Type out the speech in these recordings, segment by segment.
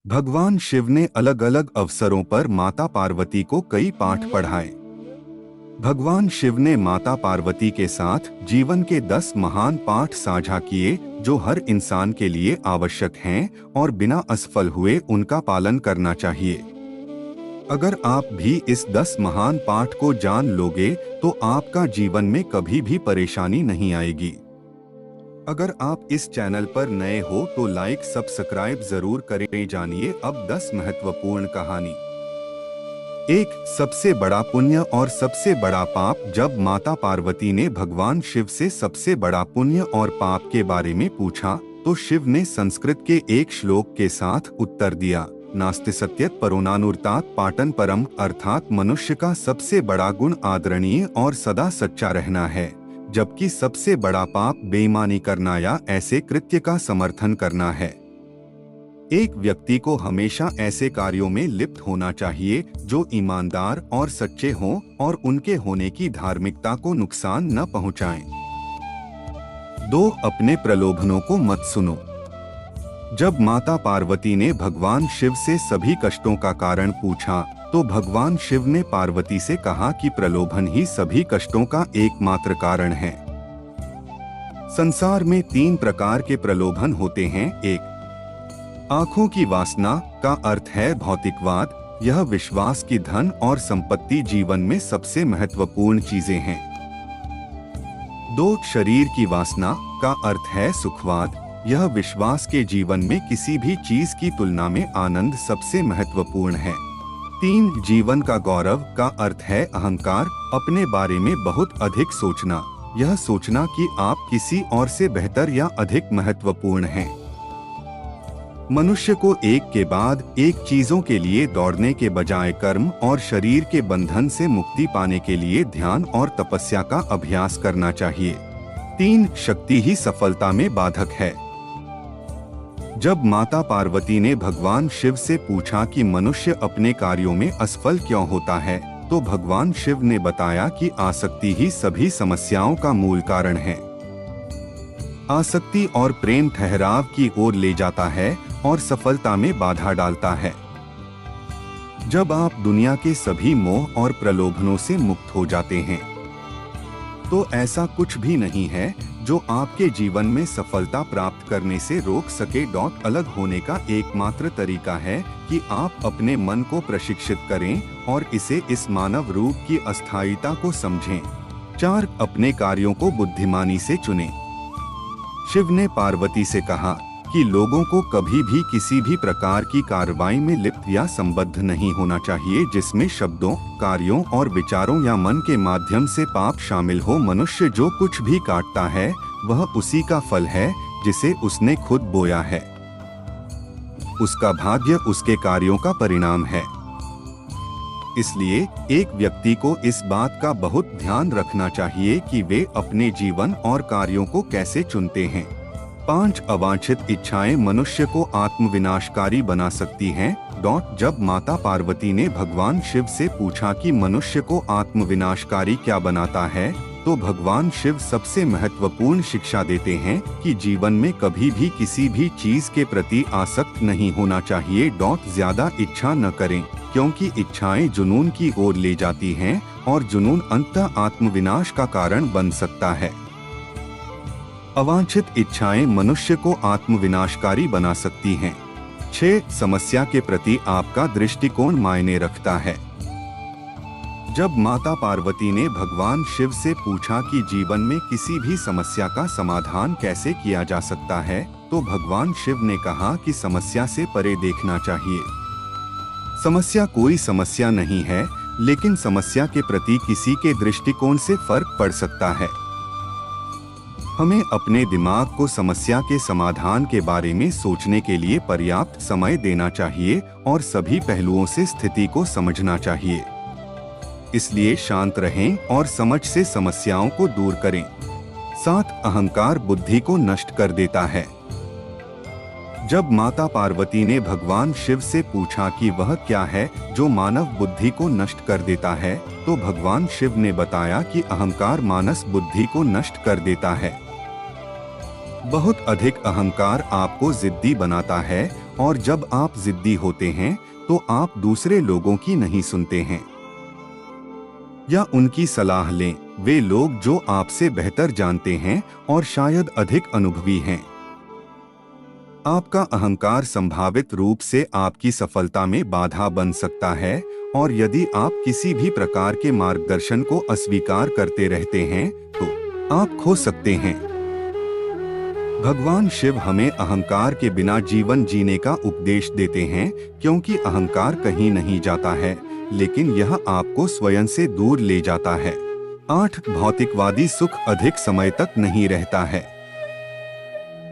भगवान शिव ने अलग अलग अवसरों पर माता पार्वती को कई पाठ पढ़ाए। भगवान शिव ने माता पार्वती के साथ जीवन के 10 महान पाठ साझा किए जो हर इंसान के लिए आवश्यक हैं और बिना असफल हुए उनका पालन करना चाहिए। अगर आप भी इस 10 महान पाठ को जान लोगे तो आपका जीवन में कभी भी परेशानी नहीं आएगी। अगर आप इस चैनल पर नए हो तो लाइक सब्सक्राइब जरूर करें। जानिए अब 10 महत्वपूर्ण कहानी। 1. सबसे बड़ा पुण्य और सबसे बड़ा पाप। जब माता पार्वती ने भगवान शिव से सबसे बड़ा पुण्य और पाप के बारे में पूछा तो शिव ने संस्कृत के एक श्लोक के साथ उत्तर दिया, नास्ति सत्यत परोनानुर्तात पाटन परम, अर्थात मनुष्य का सबसे बड़ा गुण आदरणीय और सदा सच्चा रहना है, जबकि सबसे बड़ा पाप बेईमानी करना या ऐसे कृत्य का समर्थन करना है। एक व्यक्ति को हमेशा ऐसे कार्यों में लिप्त होना चाहिए जो ईमानदार और सच्चे हों और उनके होने की धार्मिकता को नुकसान न पहुंचाएं। 2. अपने प्रलोभनों को मत सुनो। जब माता पार्वती ने भगवान शिव से सभी कष्टों का कारण पूछा तो भगवान शिव ने पार्वती से कहा कि प्रलोभन ही सभी कष्टों का एकमात्र कारण है। संसार में 3 प्रकार के प्रलोभन होते हैं। 1. आंखों की वासना का अर्थ है भौतिकवाद। यह विश्वास की धन और संपत्ति जीवन में सबसे महत्वपूर्ण चीजें हैं। 2. शरीर की वासना का अर्थ है सुखवाद। यह विश्वास के जीवन में किसी भी चीज की तुलना में आनंद सबसे महत्वपूर्ण है। 3. जीवन का गौरव का अर्थ है अहंकार। अपने बारे में बहुत अधिक सोचना। यह सोचना कि आप किसी और से बेहतर या अधिक महत्वपूर्ण हैं। मनुष्य को एक के बाद एक चीजों के लिए दौड़ने के बजाय कर्म और शरीर के बंधन से मुक्ति पाने के लिए ध्यान और तपस्या का अभ्यास करना चाहिए। 3. शक्ति ही सफलता में बाधक है। जब माता पार्वती ने भगवान शिव से पूछा कि मनुष्य अपने कार्यों में असफल क्यों होता है तो भगवान शिव ने बताया कि आसक्ति ही सभी समस्याओं का मूल कारण है। आसक्ति और प्रेम ठहराव की ओर ले जाता है और सफलता में बाधा डालता है। जब आप दुनिया के सभी मोह और प्रलोभनों से मुक्त हो जाते हैं तो ऐसा कुछ भी नहीं है जो आपके जीवन में सफलता प्राप्त करने से रोक सके। अलग होने का एकमात्र तरीका है कि आप अपने मन को प्रशिक्षित करें और इसे इस मानव रूप की अस्थायीता को समझें। 4. अपने कार्यों को बुद्धिमानी से चुनें। शिव ने पार्वती से कहा कि लोगों को कभी भी किसी भी प्रकार की कार्रवाई में लिप्त या संबद्ध नहीं होना चाहिए जिसमें शब्दों, कार्यों और विचारों या मन के माध्यम से पाप शामिल हो। मनुष्य जो कुछ भी काटता है वह उसी का फल है जिसे उसने खुद बोया है। उसका भाग्य उसके कार्यों का परिणाम है। इसलिए एक व्यक्ति को इस बात का बहुत ध्यान रखना चाहिए कि वे अपने जीवन और कार्यों को कैसे चुनते हैं। 5. अवांछित इच्छाएं मनुष्य को आत्मविनाशकारी बना सकती हैं। जब माता पार्वती ने भगवान शिव से पूछा कि मनुष्य को आत्मविनाशकारी क्या बनाता है तो भगवान शिव सबसे महत्वपूर्ण शिक्षा देते हैं कि जीवन में कभी भी किसी भी चीज के प्रति आसक्त नहीं होना चाहिए। ज्यादा इच्छा न करें क्योंकि इच्छाएं जुनून की ओर ले जाती हैं और जुनून अंततः आत्मविनाश का कारण बन सकता है। अवांछित इच्छाएं मनुष्य को आत्मविनाशकारी बना सकती हैं। 6. समस्या के प्रति आपका दृष्टिकोण मायने रखता है। जब माता पार्वती ने भगवान शिव से पूछा कि जीवन में किसी भी समस्या का समाधान कैसे किया जा सकता है तो भगवान शिव ने कहा कि समस्या से परे देखना चाहिए। समस्या कोई समस्या नहीं है, लेकिन समस्या के प्रति किसी के दृष्टिकोण से फर्क पड़ सकता है। हमें अपने दिमाग को समस्या के समाधान के बारे में सोचने के लिए पर्याप्त समय देना चाहिए और सभी पहलुओं से स्थिति को समझना चाहिए। इसलिए शांत रहें और समझ से समस्याओं को दूर करें। 7. अहंकार बुद्धि को नष्ट कर देता है। जब माता पार्वती ने भगवान शिव से पूछा कि वह क्या है जो मानव बुद्धि को नष्ट कर देता है तो भगवान शिव ने बताया कि अहंकार मानस बुद्धि को नष्ट कर देता है। बहुत अधिक अहंकार आपको जिद्दी बनाता है और जब आप जिद्दी होते हैं तो आप दूसरे लोगों की नहीं सुनते हैं या उनकी सलाह लें। वे लोग जो आपसे बेहतर जानते हैं और शायद अधिक अनुभवी हैं। आपका अहंकार संभावित रूप से आपकी सफलता में बाधा बन सकता है, और यदि आप किसी भी प्रकार के मार्गदर्शन को अस्वीकार करते रहते हैं तो आप खो सकते हैं। भगवान शिव हमें अहंकार के बिना जीवन जीने का उपदेश देते हैं, क्योंकि अहंकार कहीं नहीं जाता है, लेकिन यह आपको स्वयं से दूर ले जाता है। 8 भौतिकवादी सुख अधिक समय तक नहीं रहता है।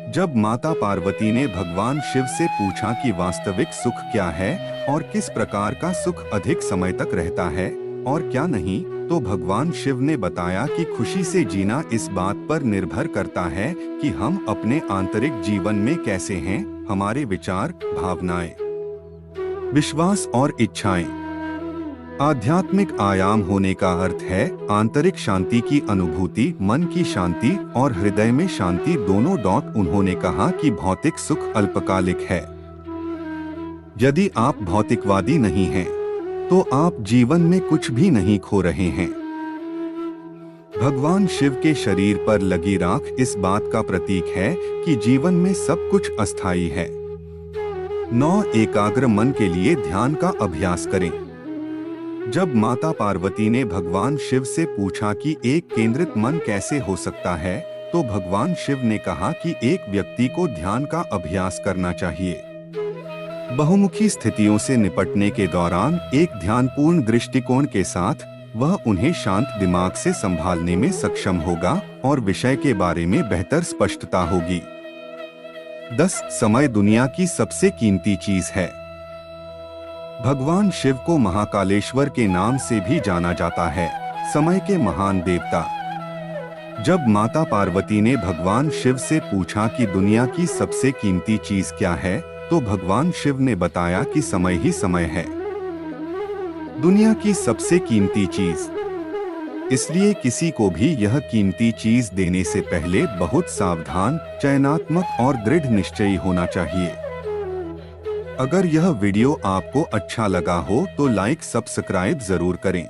जब माता पार्वती ने भगवान शिव से पूछा कि वास्तविक सुख क्या है और किस प्रकार का सुख अधिक समय तक रहता है और क्या नहीं, तो भगवान शिव ने बताया कि खुशी से जीना इस बात पर निर्भर करता है कि हम अपने आंतरिक जीवन में कैसे हैं, हमारे विचार, भावनाएं, विश्वास और इच्छाएं। आध्यात्मिक आयाम होने का अर्थ है आंतरिक शांति की अनुभूति, मन की शांति और हृदय में शांति दोनों। उन्होंने कहा कि भौतिक सुख अल्पकालिक है। यदि आप भौतिकवादी नहीं हैं, तो आप जीवन में कुछ भी नहीं खो रहे हैं। भगवान शिव के शरीर पर लगी राख इस बात का प्रतीक है कि जीवन में सब कुछ अस्थायी है। 9 एकाग्र मन के लिए ध्यान का अभ्यास करें। जब माता पार्वती ने भगवान शिव से पूछा कि एक केंद्रित मन कैसे हो सकता है, तो भगवान शिव ने कहा कि एक व्यक्ति को ध्यान का अभ्यास करना चाहिए। बहुमुखी स्थितियों से निपटने के दौरान एक ध्यानपूर्ण दृष्टिकोण के साथ वह उन्हें शांत दिमाग से संभालने में सक्षम होगा और विषय के बारे में बेहतर स्पष्टता होगी। 10 समय दुनिया की सबसे कीमती चीज है। भगवान शिव को महाकालेश्वर के नाम से भी जाना जाता है, समय के महान देवता। जब माता पार्वती ने भगवान शिव से पूछा कि दुनिया की सबसे कीमती चीज क्या है, तो भगवान शिव ने बताया कि समय ही समय है। दुनिया की सबसे कीमती चीज, इसलिए किसी को भी यह कीमती चीज देने से पहले बहुत सावधान, चयनात्मक और दृढ़ निश्चयी होना चाहिए। अगर यह वीडियो आपको अच्छा लगा हो तो लाइक, सब्सक्राइब जरूर करें।